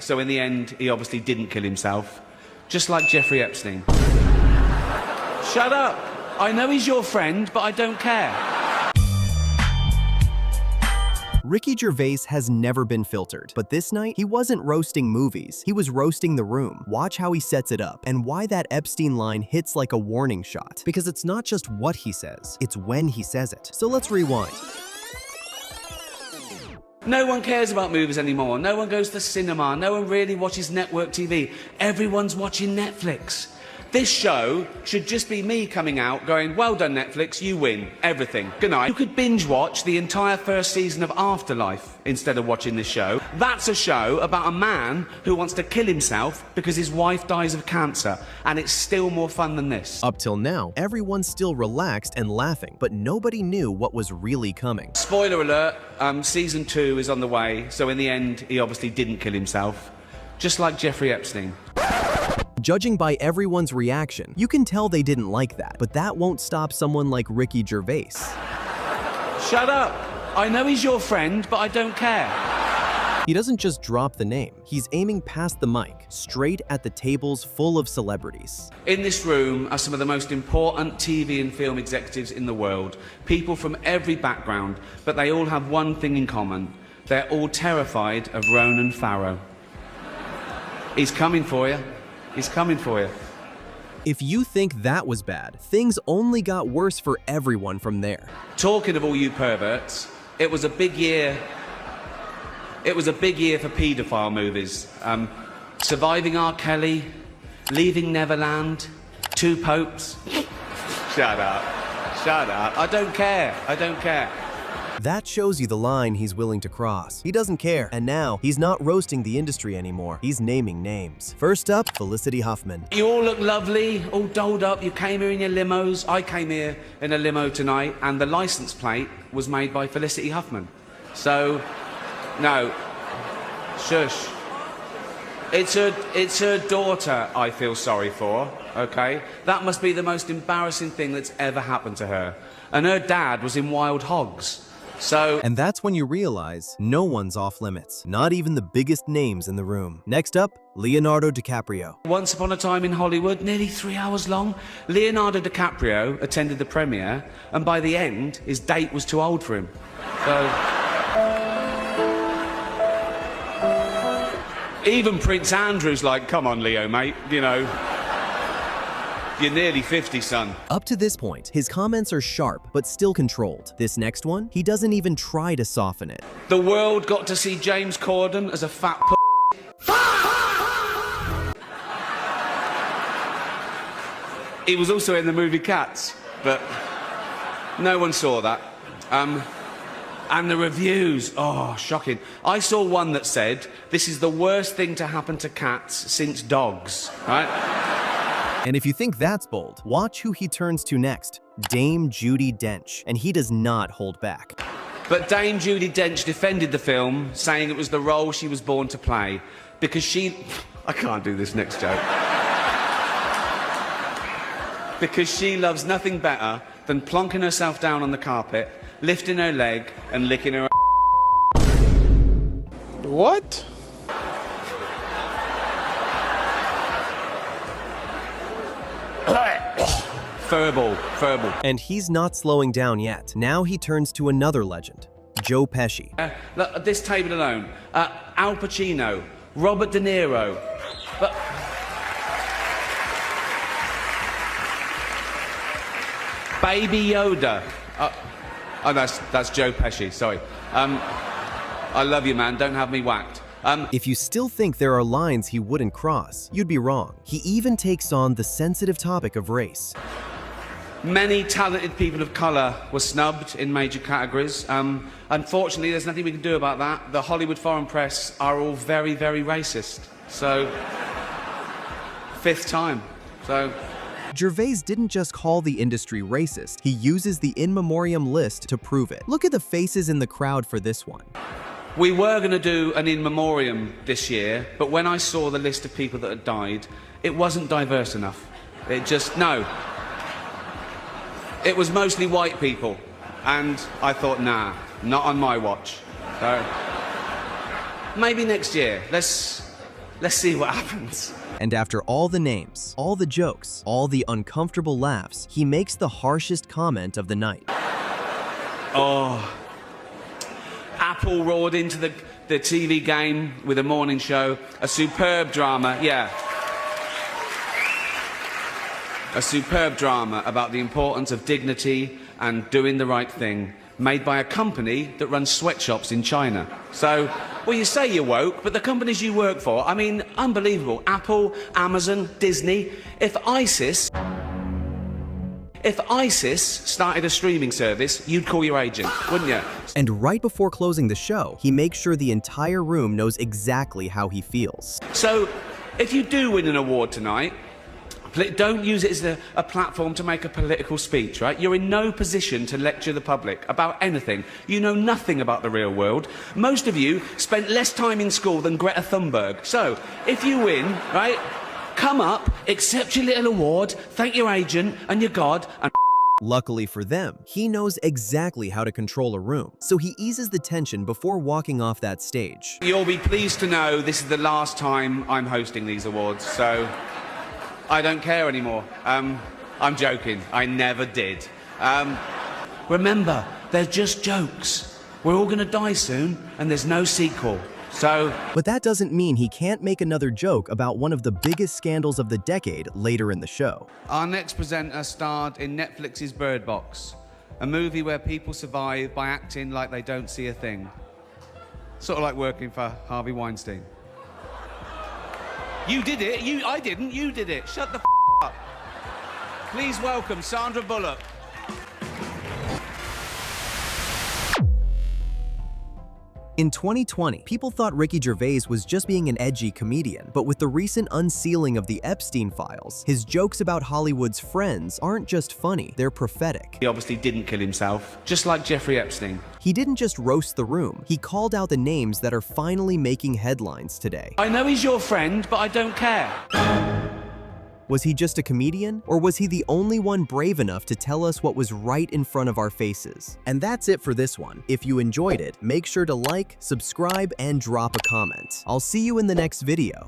So in the end, he obviously didn't kill himself, just like Jeffrey Epstein. Shut up! I know he's your friend, but I don't care. Ricky Gervais has never been filtered, but this night, he wasn't roasting movies, he was roasting the room. Watch how he sets it up, and why that Epstein line hits like a warning shot. Because it's not just what he says, it's when he says it. So let's rewind. No one cares about movies anymore. No one goes to the cinema. No one really watches network TV. Everyone's watching Netflix. This show should just be me coming out going, well done Netflix, you win everything. Good night. You could binge watch the entire first season of Afterlife instead of watching this show. That's a show about a man who wants to kill himself because his wife dies of cancer, and it's still more fun than this. Up till now, everyone's still relaxed and laughing, but nobody knew what was really coming. Spoiler alert, season 2 is on the way, so in the end, he obviously didn't kill himself, just like Jeffrey Epstein. Judging by everyone's reaction, you can tell they didn't like that, but that won't stop someone like Ricky Gervais. Shut up! I know he's your friend, but I don't care. He doesn't just drop the name, he's aiming past the mic, straight at the tables full of celebrities. In this room are some of the most important TV and film executives in the world, people from every background, but they all have one thing in common. They're all terrified of Ronan Farrow. He's coming for you. He's coming for you. If you think that was bad, things only got worse for everyone from there. Talking of all you perverts, it was a big year. It was a big year for paedophile movies. Surviving R. Kelly, Leaving Neverland, Two Popes. Shut up. Shut up. I don't care. I don't care. That shows you the line he's willing to cross. He doesn't care, and now he's not roasting the industry anymore. He's naming names. First up, Felicity Huffman. You all look lovely, all dolled up. You came here in your limos. I came here in a limo tonight, and the license plate was made by Felicity Huffman. So, no, shush. It's her daughter I feel sorry for, okay? That must be the most embarrassing thing that's ever happened to her. And her dad was in Wild Hogs. So, and that's when you realize no one's off limits, not even the biggest names in the room. Next up, Leonardo DiCaprio. Once Upon a Time in Hollywood, nearly 3 hours long, Leonardo DiCaprio attended the premiere, and by the end, his date was too old for him. So, even Prince Andrew's like, come on, Leo, mate, you know. You're nearly 50, son. Up to this point, his comments are sharp, but still controlled. This next one, he doesn't even try to soften it. The world got to see James Corden as a fat p***. He was also in the movie Cats, but no one saw that. And the reviews, oh, shocking. I saw one that said, this is the worst thing to happen to cats since dogs, right? And if you think that's bold, watch who he turns to next, Dame Judi Dench, and he does not hold back. But Dame Judi Dench defended the film, saying it was the role she was born to play, because she... I can't do this next joke. Because she loves nothing better than plonking herself down on the carpet, lifting her leg, and licking her... What? Furball. And he's not slowing down yet. Now he turns to another legend, Joe Pesci. Look, at this table alone, Al Pacino, Robert De Niro, but... Baby Yoda. Oh, that's Joe Pesci, sorry. I love you, man, don't have me whacked. If you still think there are lines he wouldn't cross, you'd be wrong. He even takes on the sensitive topic of race. Many talented people of colour were snubbed in major categories. Unfortunately, there's nothing we can do about that. The Hollywood foreign press are all very, very racist. So, 5th time. So... Gervais didn't just call the industry racist, he uses the in memoriam list to prove it. Look at the faces in the crowd for this one. We were going to do an in memoriam this year, but when I saw the list of people that had died, it wasn't diverse enough. It just, no. It was mostly white people, and I thought, nah, not on my watch. So, maybe next year. Let's Let's see what happens. And after all the names, all the jokes, all the uncomfortable laughs, he makes the harshest comment of the night. Oh. Apple roared into the TV game with a morning show. A superb drama, yeah. A superb drama about the importance of dignity and doing the right thing, made by a company that runs sweatshops in China. So, well, you say you're woke, but the companies you work for, I mean, unbelievable. Apple, Amazon, Disney. If ISIS started a streaming service, you'd call your agent, wouldn't you? And right before closing the show, he makes sure the entire room knows exactly how he feels. So, if you do win an award tonight, don't use it as a platform to make a political speech, right? You're in no position to lecture the public about anything. You know nothing about the real world. Most of you spent less time in school than Greta Thunberg. So, if you win, right, come up, accept your little award, thank your agent and your God, and Luckily for them, he knows exactly how to control a room, so he eases the tension before walking off that stage. you'll be pleased to know this is the last time I'm hosting these awards, so I don't care anymore. I'm joking. I never did. Remember, they're just jokes. We're all going to die soon, and there's no sequel. So, But that doesn't mean he can't make another joke about one of the biggest scandals of the decade later in the show. our next presenter starred in Netflix's Bird Box, a movie where people survive by acting like they don't see a thing. Sort of like working for Harvey Weinstein. You did it. I didn't. You did it. Shut the up. Please welcome Sandra Bullock. In 2020, people thought Ricky Gervais was just being an edgy comedian, but with the recent unsealing of the Epstein files, his jokes about Hollywood's friends aren't just funny, they're prophetic. He obviously didn't kill himself, just like Jeffrey Epstein. He didn't just roast the room, he called out the names that are finally making headlines today. I know he's your friend, but I don't care. Was he just a comedian? Or was he the only one brave enough to tell us what was right in front of our faces? And that's it for this one. If you enjoyed it, make sure to like, subscribe, and drop a comment. I'll see you in the next video.